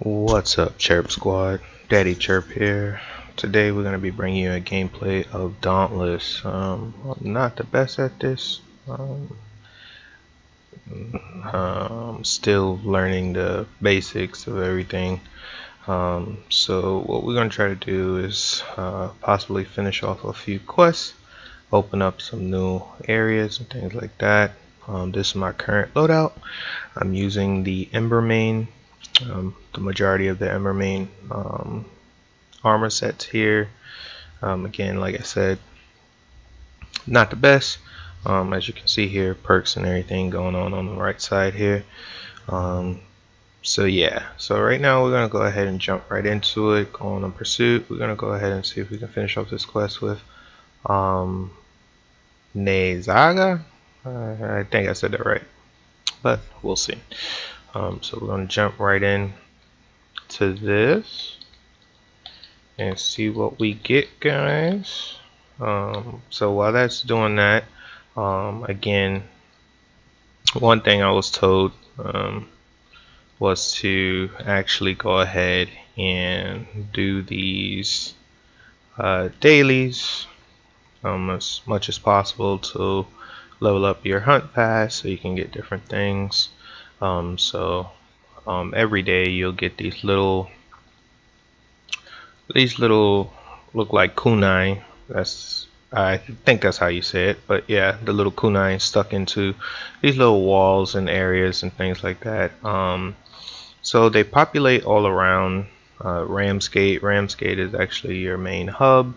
What's up, Chirp Squad? Daddy Chirp here. Today we're going to be bringing you a gameplay of Dauntless. I'm not the best at this. Still learning the basics of everything. So what we're going to try to do is possibly finish off a few quests, open up some new areas and things like that. This is my current loadout. I'm using the Embermane. The majority of the Embermane armor sets here. Again, like I said, not the best. As you can see here, perks and everything going on the right side here. So yeah, so right now we're gonna go ahead and jump right into it. Go on a pursuit. We're gonna go ahead and see if we can finish off this quest with Nayzaga. I think I said that right, but we'll see. So we're gonna jump right in to this and see what we get, guys. So while that's doing that, again, one thing I was told was to actually go ahead and do these dailies as much as possible to level up your hunt pass so you can get different things. Every day you'll get these little look like kunai. I think that's how you say it, but yeah, the little kunai stuck into these little walls and areas and things like that. So they populate all around Ramsgate. Ramsgate is actually your main hub,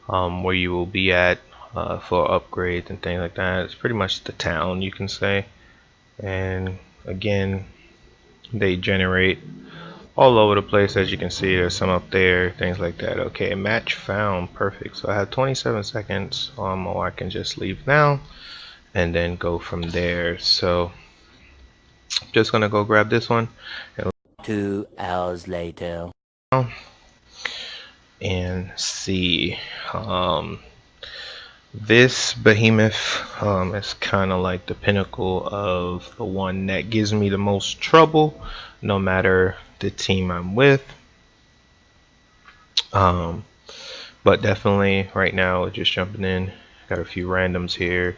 where you will be at for upgrades and things like that. It's pretty much the town, you can say. And again, they generate all over the place. As you can see, there's some up there, things like that. Okay, match found. Perfect. So I have 27 seconds, or I can just leave now and then go from there. So just gonna go grab this one and 2 hours later and see. This behemoth is kind of like the pinnacle of the one that gives me the most trouble, no matter the team I'm with. But definitely right now, just jumping in, got a few randoms here.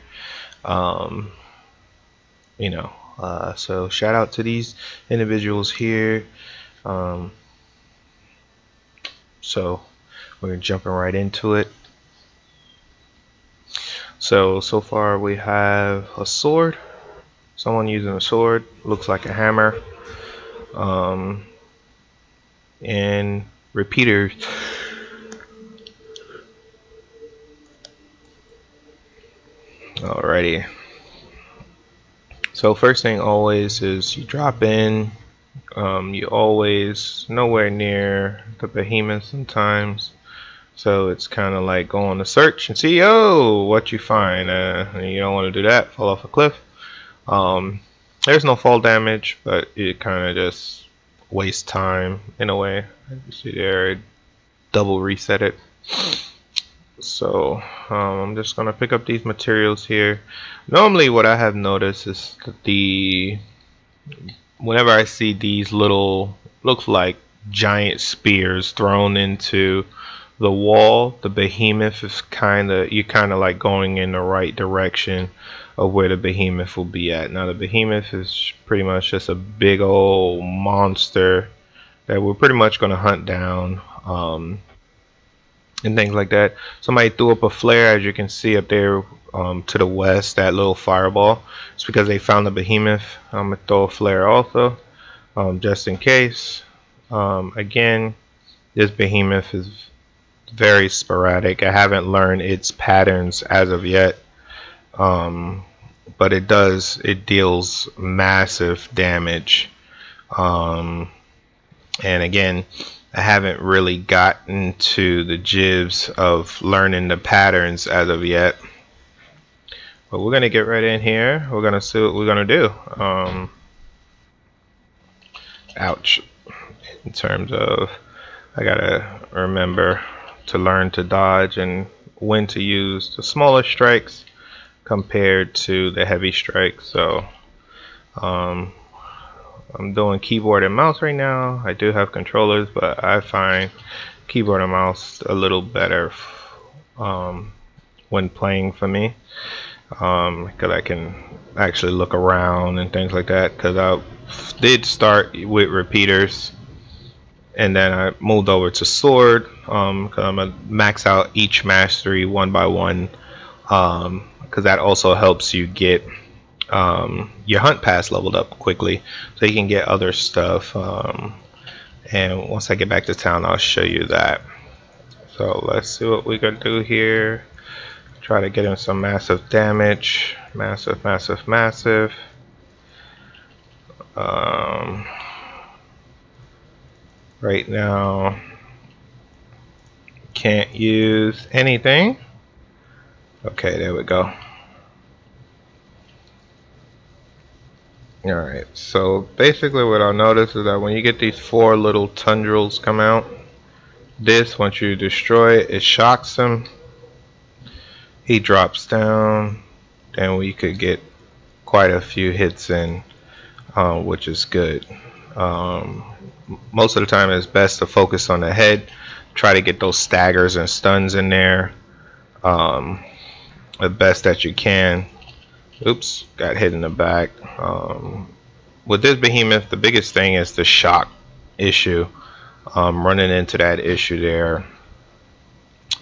So shout out to these individuals here. So we're jumping right into it. So far we have a sword. Someone using a sword, looks like a hammer. And repeaters. Alrighty. So first thing always is you drop in. You always nowhere near the behemoth sometimes. So it's kind of like go on a search and see, oh, what you find. You don't want to do that, fall off a cliff. There's no fall damage, but it kind of just wastes time in a way. You see there, double reset it. So I'm just gonna pick up these materials here. Normally what I have noticed is that whenever I see these little, looks like giant spears thrown into the wall, the behemoth is you're kind of like going in the right direction of where the behemoth will be at. Now the behemoth is pretty much just a big old monster that we're pretty much going to hunt down, and things like that. Somebody threw up a flare, as you can see up there to the west, that little fireball. It's because they found the behemoth. I'm going to throw a flare also, just in case. Again, this behemoth is very sporadic. I haven't learned its patterns as of yet, but it deals massive damage. And again, I haven't really gotten to the jibs of learning the patterns as of yet, but we're gonna get right in here. We're gonna see what we're gonna do. Ouch. In terms of, I gotta remember to learn to dodge and when to use the smaller strikes compared to the heavy strikes. So I'm doing keyboard and mouse right now. I do have controllers, but I find keyboard and mouse a little better um, when playing for me, because I can actually look around and things like that. Because I did start with repeaters, and then I moved over to sword, because I'm gonna max out each mastery one by one, because that also helps you get your hunt pass leveled up quickly, so you can get other stuff. And once I get back to town, I'll show you that. So let's see what we can do here. Try to get him some massive damage. Massive, massive, massive. Right now, can't use anything. Okay, there we go. Alright, so basically what I'll notice is that when you get these 4 little tendrils come out, this, once you destroy it, it shocks him. He drops down, and we could get quite a few hits in, which is good. Most of the time it's best to focus on the head, try to get those staggers and stuns in there the best that you can. Oops, got hit in the back. With this behemoth, the biggest thing is the shock issue. Running into that issue there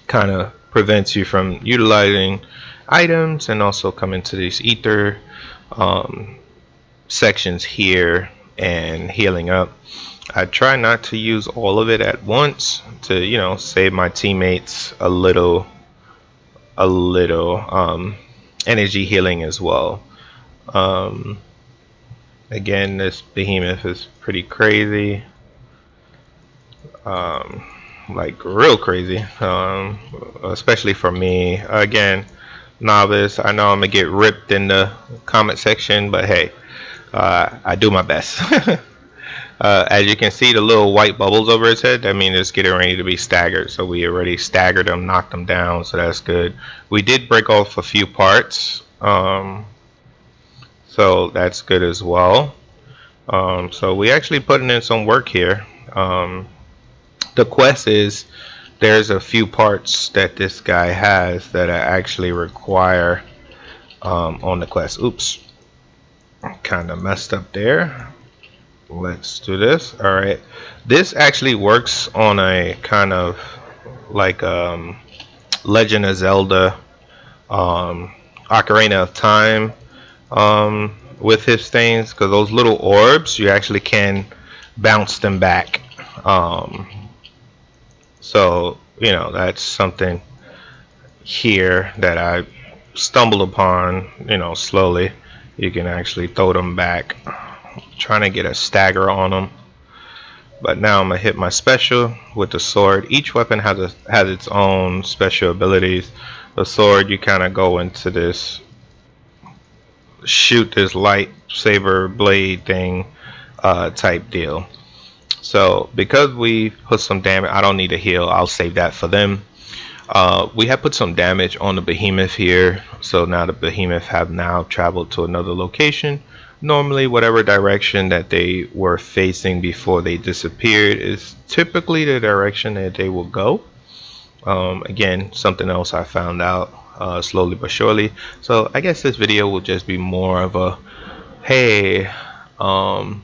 kind of prevents you from utilizing items and also coming to these ether sections here and healing up. I try not to use all of it at once to, you know, save my teammates a little energy healing as well. Again, this behemoth is pretty crazy, like real crazy, especially for me. Again, novice. I know I'm gonna get ripped in the comment section, but hey, I do my best. As you can see, the little white bubbles over his head, that means it's getting ready to be staggered. So we already staggered him, knocked him down, so that's good. We did break off a few parts, so that's good as well. So we actually putting in some work here. The quest is, there's a few parts that this guy has that I actually require on the quest. Oops, kind of messed up there. Let's do this. All right, this actually works on a kind of like Legend of Zelda, Ocarina of Time, with his things, because those little orbs, you actually can bounce them back. So you know, that's something here that I stumbled upon, you know, slowly. You can actually throw them back. Trying to get a stagger on them, but now I'm gonna hit my special with the sword. Each weapon has its own special abilities. The sword, you kind of go into this, shoot this lightsaber blade thing type deal. So because we put some damage, I don't need to heal, I'll save that for them. We have put some damage on the behemoth here, so now the behemoth have now traveled to another location. Normally whatever direction that they were facing before they disappeared is typically the direction that they will go. Again, something else I found out slowly but surely. So I guess this video will just be more of a, hey, I'm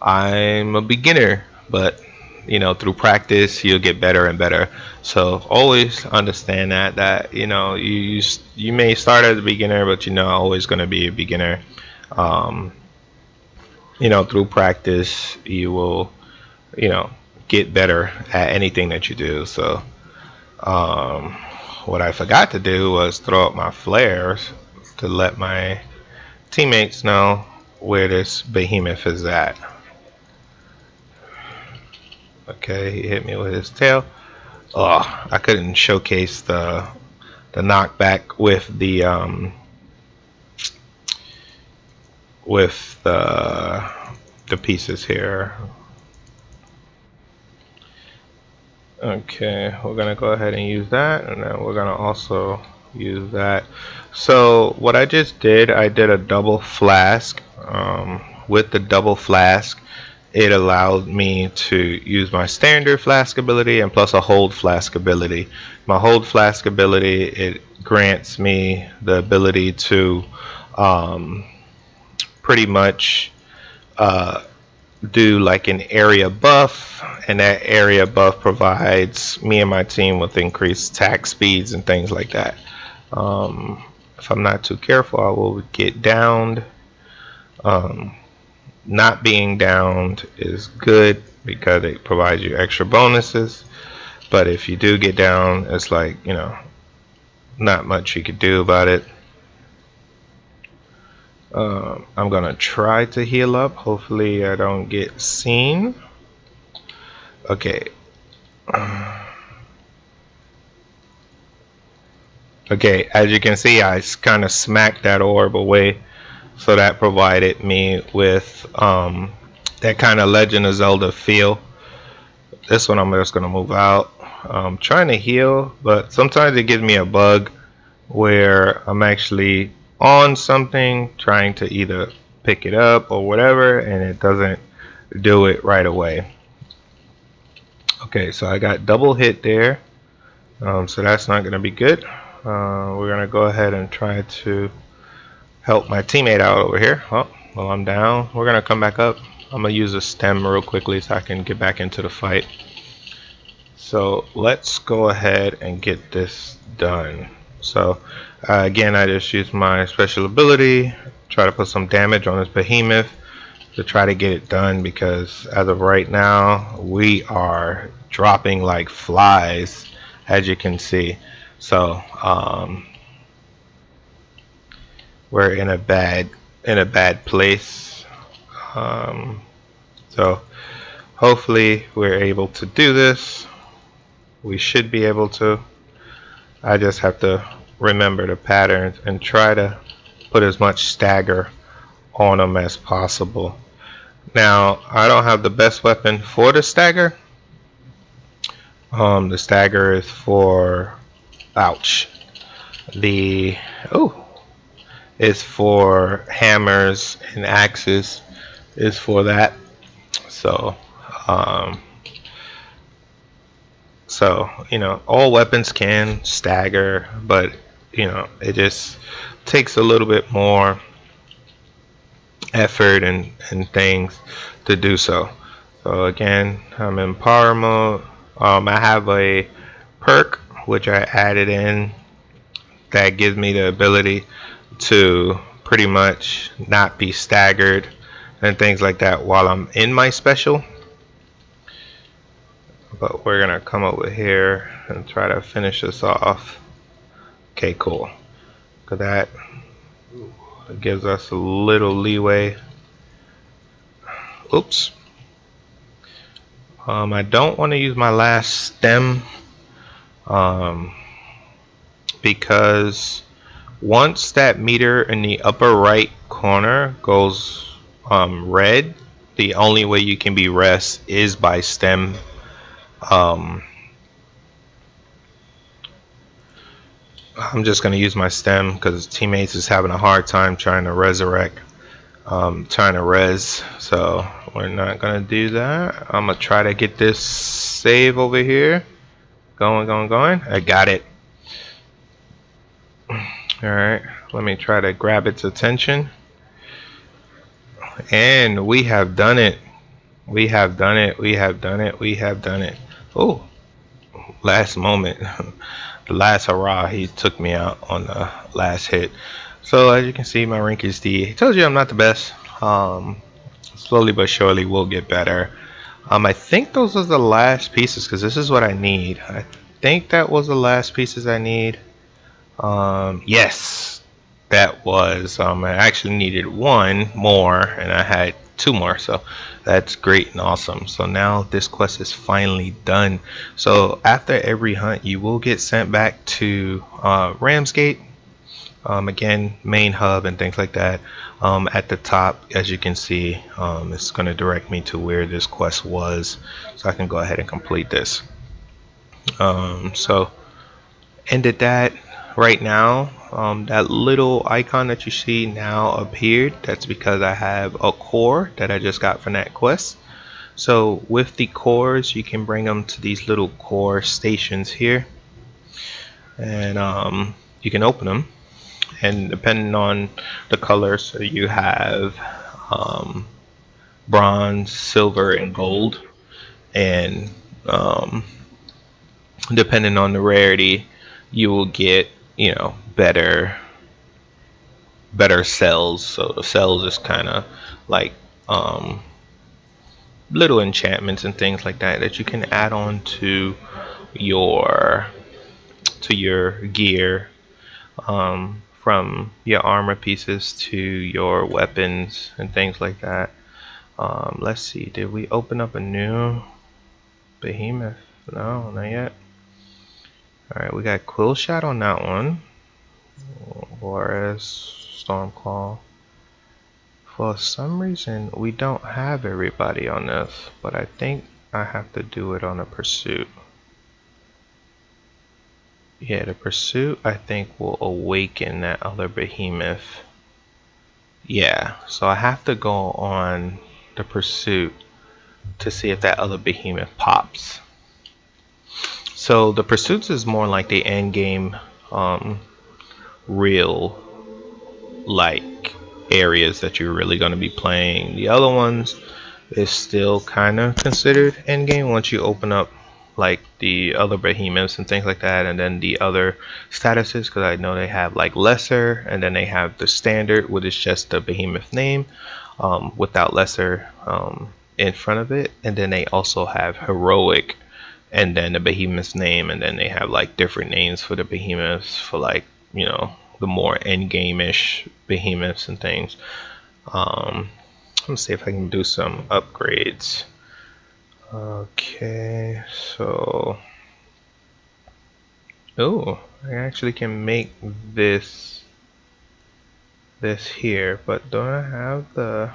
a beginner, but you know, through practice you'll get better and better. So always understand that you know, you may start as a beginner, but you're not always going to be a beginner. You know, through practice you will, you know, get better at anything that you do. So what I forgot to do was throw up my flares to let my teammates know where this behemoth is at. Okay, he hit me with his tail. Oh, I couldn't showcase the knockback with the pieces here. Okay, we're gonna go ahead and use that, and then we're gonna also use that. So what I just did, I did a double flask. with the double flask, it allowed me to use my standard flask ability and plus a hold flask ability. My hold flask ability, it grants me the ability to pretty much do like an area buff, and that area buff provides me and my team with increased attack speeds and things like that. If I'm not too careful, I will get downed. Not being downed is good because it provides you extra bonuses, but if you do get down, it's like, not much you could do about it. I'm gonna try to heal up. Hopefully I don't get seen. Okay. Okay, as you can see, I kind of smacked that orb away, so that provided me with that kind of Legend of Zelda feel. This one I'm just gonna move out. I'm trying to heal, but sometimes it gives me a bug where I'm actually on something trying to either pick it up or whatever, and it doesn't do it right away. Okay, so I got double hit there, so that's not gonna be good. We're gonna go ahead and try to help my teammate out over here. Oh, well, I'm down. We're gonna come back up. I'm gonna use a stem real quickly so I can get back into the fight. So let's go ahead and get this done. So again, I just used my special ability, try to put some damage on this behemoth to try to get it done, because as of right now we are dropping like flies, as you can see. So we're in a bad place. So hopefully we're able to do this. We should be able to. I just have to remember the patterns and try to put as much stagger on them as possible. Now, I don't have the best weapon for the stagger. The stagger is for, ouch. It's for hammers and axes. Is for that. So, all weapons can stagger, but it just takes a little bit more effort and things to do so. So again, I'm in power mode. I have a perk which I added in that gives me the ability to pretty much not be staggered and things like that while I'm in my special. But we're gonna come over here and try to finish this off. Okay, cool. Look at that. It gives us a little leeway. Oops. I don't want to use my last stem because once that meter in the upper right corner goes red, the only way you can be rest is by stem. I'm just going to use my stem because teammates is having a hard time trying to resurrect, trying to res, so we're not going to do that. I'm going to try to get this save over here. Going. I got it. Alright, let me try to grab its attention. And we have done it. We have done it. Oh, last moment. The last hurrah, he took me out on the last hit. So as you can see, my rank is D. I told you I'm not the best. Slowly but surely we'll get better. I think those are the last pieces because this is what I need. I think that was the last pieces I need. Yes, that was. I actually needed one more and I had two more, so that's great and awesome. So now this quest is finally done. So after every hunt you will get sent back to Ramsgate, again main hub and things like that. At the top, as you can see, it's going to direct me to where this quest was, so I can go ahead and complete this. So ended that right now. That little icon that you see now appeared. That's because I have a core that I just got from that quest. So with the cores, you can bring them to these little core stations here, and you can open them. And depending on the color, so you have um, bronze, silver, and gold. And depending on the rarity, you will get, you know, better cells. So the cells is kind of like um, little enchantments and things like that that you can add on your to your gear, from your armor pieces to your weapons and things like that. Let's see, did we open up a new behemoth? No, not yet. Alright, we got Quill Shot on that one. Whereas Stormclaw. For some reason, we don't have everybody on this, but I think I have to do it on a pursuit. Yeah, the pursuit I think will awaken that other behemoth. Yeah, so I have to go on the pursuit to see if that other behemoth pops. So the pursuits is more like the end game, real like areas that you're really going to be playing. The other ones is still kind of considered end game once you open up like the other behemoths and things like that, and then the other statuses, because I know they have like lesser, and then they have the standard, which is just the behemoth name without lesser in front of it, and then they also have heroic and then the behemoth's name, and then they have like different names for the behemoths for, like, you know, the more end game-ish behemoths and things. Let's see if I can do some upgrades. Okay, so oh, I actually can make this here, but don't I have the,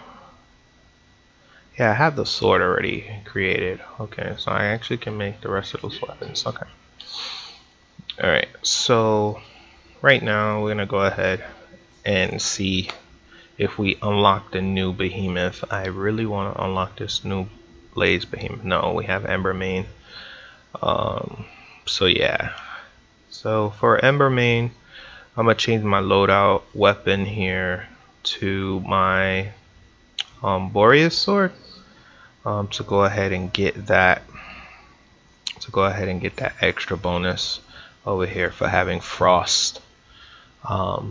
yeah, I have the sword already created. Okay, so I actually can make the rest of those weapons. Okay. Alright, so right now we're gonna go ahead and see if we unlock the new behemoth. I really want to unlock this new blaze behemoth. No, we have Embermane. So yeah, so for Embermane, I'm gonna change my loadout weapon here to my Boreas sword, to go ahead and get that extra bonus over here for having frost, a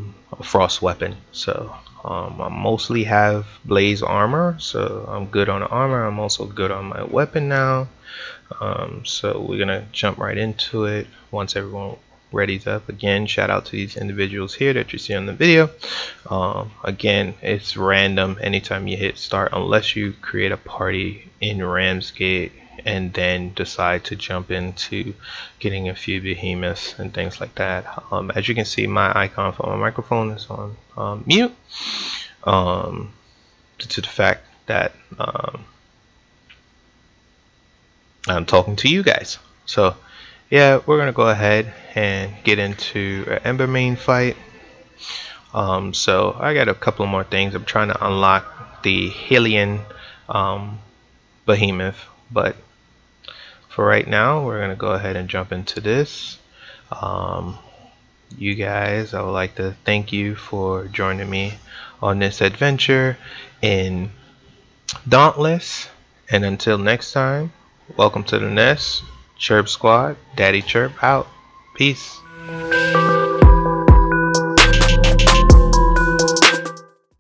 frost weapon. So I mostly have blaze armor, so I'm good on the armor. I'm also good on my weapon now. So we're gonna jump right into it once everyone readies up. Again, shout out to these individuals here that you see on the video. Again, it's random anytime you hit start, unless you create a party in Ramsgate and then decide to jump into getting a few behemoths and things like that. As you can see, my icon for my microphone is on mute, due to the fact that I'm talking to you guys. So yeah, we're gonna go ahead and get into an Embermane fight. So I got a couple more things. I'm trying to unlock the Hylian behemoth, but for right now we're gonna go ahead and jump into this. You guys, I would like to thank you for joining me on this adventure in Dauntless, and until next time, welcome to the nest. Chirp Squad, Daddy Chirp out. Peace.